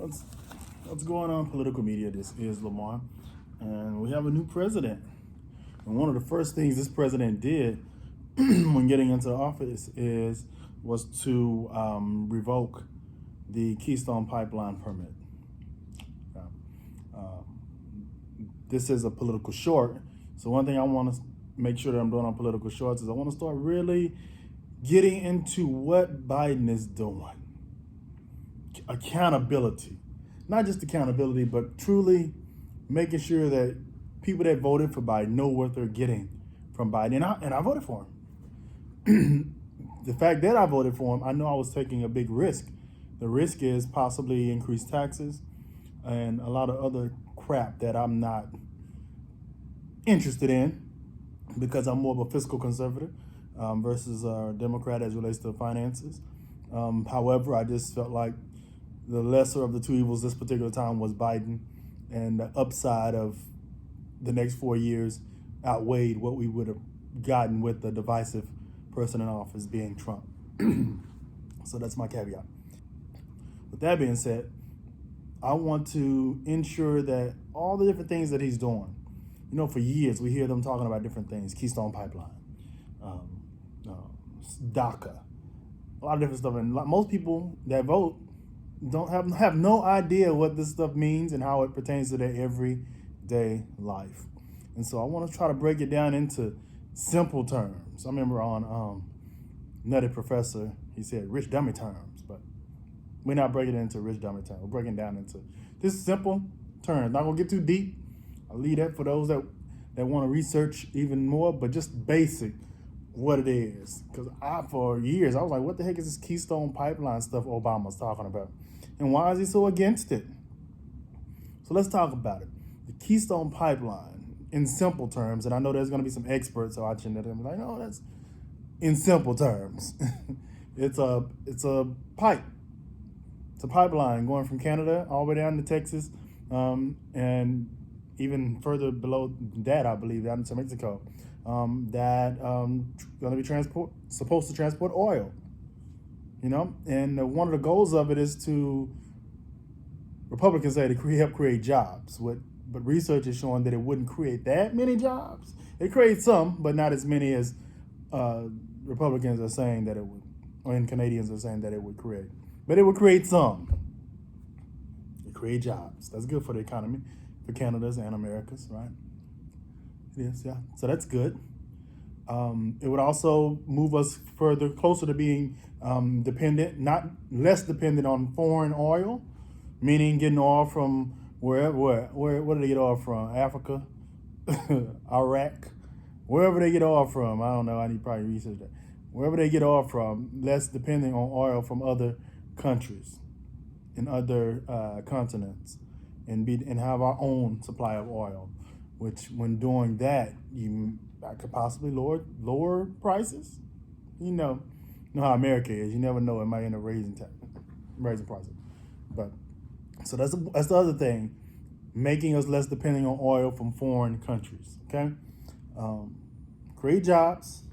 What's what's going on in political media? This is Lamar, and we have a new president. And one of the first things this president did when getting into office was to revoke the Keystone Pipeline permit. Uh, um, this is a political short, so one thing I want to make sure that I'm doing on political shorts is I want to start really getting into what Biden is doing. Accountability, not just accountability, but truly making sure that people that voted for Biden know what they're getting from Biden. And I voted for him. The fact that I voted for him, I know I was taking a big risk. The risk is possibly increased taxes and a lot of other crap that I'm not interested in because I'm more of a fiscal conservative versus a Democrat as it relates to finances. However, I just felt like the lesser of the two evils this particular time was Biden, and the upside of the next 4 years outweighed what we would have gotten with the divisive person in office being Trump. So that's my caveat. With that being said, I want to ensure that all the different things that he's doing, for years we hear them talking about different things: Keystone Pipeline, DACA, a lot of different stuff. And most people that vote don't have no idea what this stuff means and how it pertains to their everyday life. And so I want to try to break it down into simple terms. I remember on Nutty Professor, he said rich dummy terms, but we're not breaking it into rich dummy terms. We're breaking it down into this simple terms. Not gonna get too deep. I'll leave that for those that want to research even more, but just basic what it is. Because for years, I was like, what the heck is this Keystone Pipeline stuff Obama's talking about? And why is he so against it? So let's talk about it. The Keystone Pipeline, in simple terms, and I know there's going to be some experts watching that and be like, no, that's in simple terms. It's a pipe. It's a pipeline going from Canada all the way down to Texas, and even further below that, I believe, down to Mexico. That going to be supposed to transport oil. And one of the goals of it is to, Republicans say, to help create jobs. But research is showing that it wouldn't create that many jobs. It creates some, but not as many as Republicans are saying that it would, and Canadians are saying that it would create. But it would create some. It create jobs. That's good for the economy, for Canada's and America's, right? It is, yeah. So that's good. It would also move us further closer to being dependent, not less dependent on foreign oil, meaning getting oil from where do they get oil from? Africa, Iraq, wherever they get oil from. I don't know. I need to probably research that. Wherever they get oil from, less depending on oil from other countries and other continents, and have our own supply of oil. Which, when doing that, I could possibly lower prices. You know how America is. You never know; it might end up raising prices. But so that's the other thing, making us less dependent on oil from foreign countries. Okay, create jobs,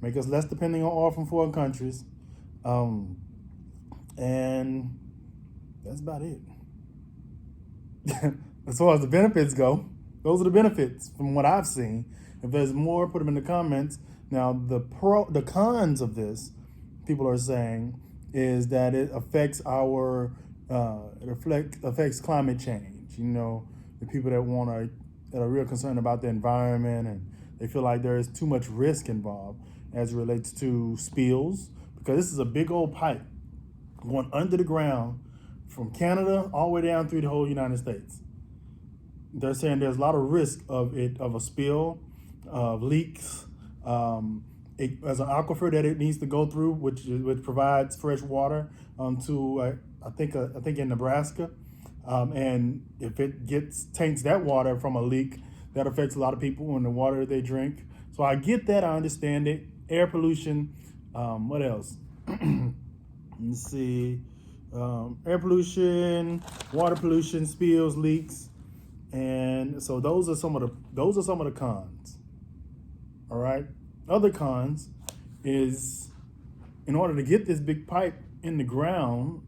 make us less dependent on oil from foreign countries, and that's about it. As far as the benefits go, those are the benefits from what I've seen. If there's more, put them in the comments. Now, the cons of this, people are saying, is that it affects affects climate change. The people that are real concerned about the environment, and they feel like there is too much risk involved as it relates to spills, because this is a big old pipe going under the ground from Canada all the way down through the whole United States. They're saying there's a lot of risk of a spill, of leaks. As an aquifer that it needs to go through, which provides fresh water to I think in Nebraska, and if it taints that water from a leak, that affects a lot of people and the water they drink. So I get that, I understand it. Air pollution. What else? Let's see. Air pollution, water pollution, spills, leaks. And so those are some of the cons. All right. Other cons is, in order to get this big pipe in the ground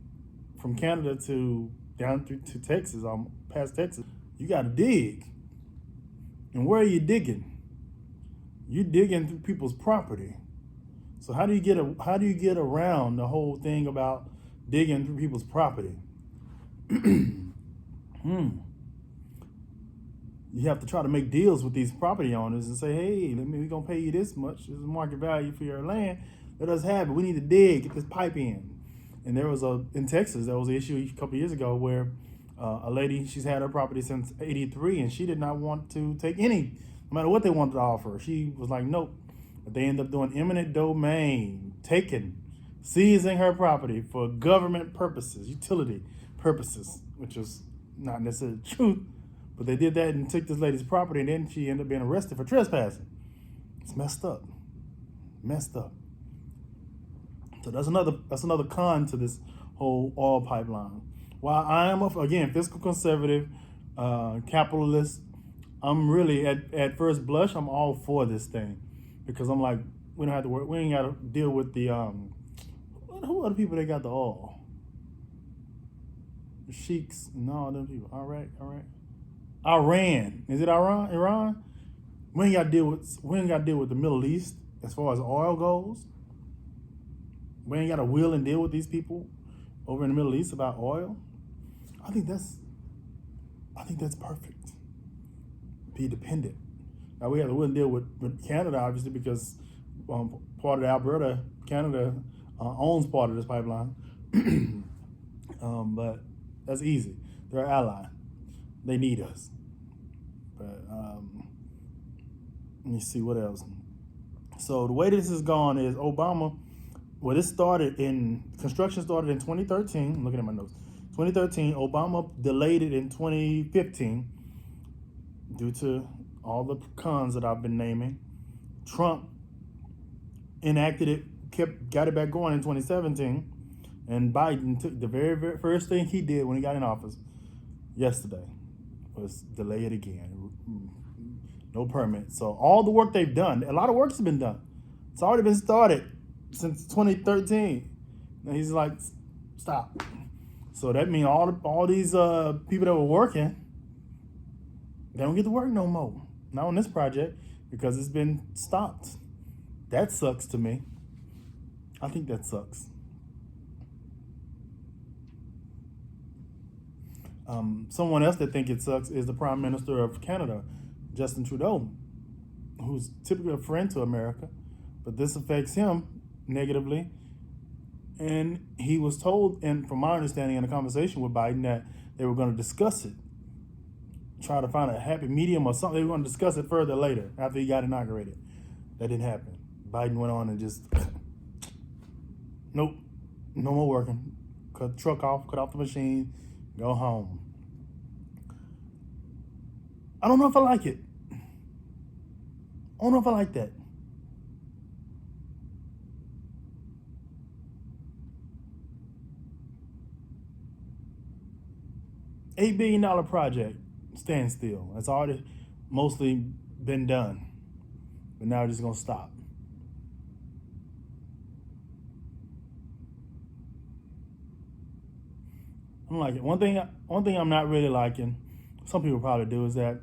from Canada to down through to Texas, past Texas. You got to dig. And where are you digging? You're digging through people's property. So how do you get around the whole thing about digging through people's property? You have to try to make deals with these property owners and say, hey, we're gonna pay you this much. This is the market value for your land. Let us have it. We need to dig, get this pipe in. And there was in Texas, there was an issue a couple years ago where a lady, she's had her property since '83, and she did not want to take any, no matter what they wanted to offer. She was like, nope. But they ended up doing eminent domain, seizing her property for government purposes, utility purposes, which is not necessarily the truth. But they did that and took this lady's property, and then she ended up being arrested for trespassing. It's messed up. Messed up. So that's another con to this whole oil pipeline. While I am, again, fiscal conservative, capitalist, I'm really, at first blush, I'm all for this thing. Because I'm like, we don't have to work, we ain't got to deal with the, who are the people that got the oil? The sheiks and all them people. All right. Iran. Is it Iran? Iran? We ain't got to deal with the Middle East as far as oil goes. We ain't got to wheel and deal with these people over in the Middle East about oil. I think that's perfect. Be dependent. Now we have to wheel and deal with Canada, obviously, because part of Alberta, Canada owns part of this pipeline. But that's easy. They're an ally. They need us. But let me see what else. So the way this has gone is Obama. Well, construction started in 2013. I'm looking at my notes. 2013. Obama delayed it in 2015 due to all the cons that I've been naming. Trump enacted it, got it back going in 2017, and Biden took the very first thing he did when he got in office yesterday was delay it again. No permit. So all the work they've done, a lot of work's been done. It's already been started since 2013. And he's like, stop. So that means all these people that were working, they don't get to work no more. Not on this project because it's been stopped. That sucks to me. I think that sucks. Someone else that think it sucks is the Prime Minister of Canada, Justin Trudeau, who's typically a friend to America, but this affects him negatively. And he was told, and from my understanding in a conversation with Biden, that they were going to discuss it, try to find a happy medium or something. They were going to discuss it further later after he got inaugurated. That didn't happen. Biden went on and just, nope, no more working. Cut the truck off, cut off the machine, go home. I don't know if I like it. I don't know if I like that. $8 billion project, standstill. That's already mostly been done. But now we're just gonna stop. I don't like it. One thing I'm not really liking, some people probably do, is that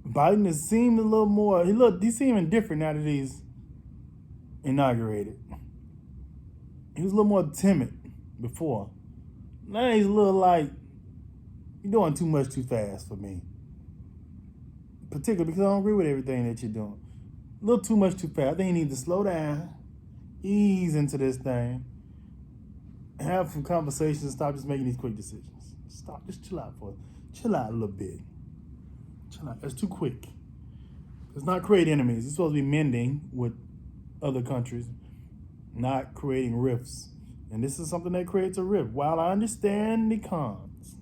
Biden has seemed a little more, he's seeming different now that he's inaugurated. He was a little more timid before. Now he's a little like, you're doing too much too fast for me. Particularly because I don't agree with everything that you're doing. A little too much too fast. I think you need to slow down, ease into this thing, have some conversations, and stop just making these quick decisions. Stop, just chill out a little bit. Chill out. That's too quick. Let's not create enemies. It's supposed to be mending with other countries, not creating rifts. And this is something that creates a rift. While I understand the cons,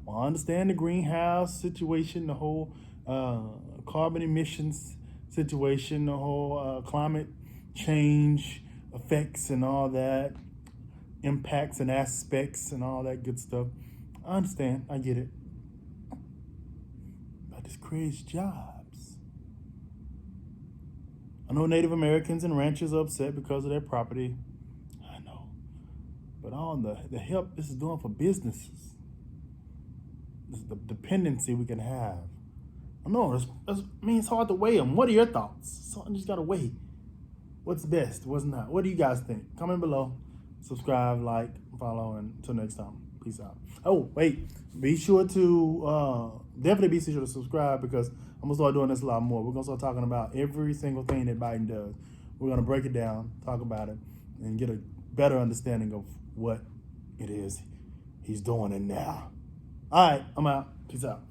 while I understand the greenhouse situation, the whole carbon emissions situation, the whole climate change effects and all that, impacts and aspects and all that good stuff. I understand. I get it. But this creates jobs. I know Native Americans and ranchers are upset because of their property. I know. but all the help this is doing for businesses, the dependency we can have. I know I mean, it's hard to weigh them. What are your thoughts? So I just gotta weigh what's best, what's not. What do you guys think? Comment below, subscribe, like, follow, and until next time, peace out. Oh wait, be sure to definitely be sure to subscribe, because I'm gonna start doing this a lot more. We're gonna start talking about every single thing that Biden does. We're gonna break it down, talk about it, and get a better understanding of what it is he's doing. And now, all right, I'm out. Peace out.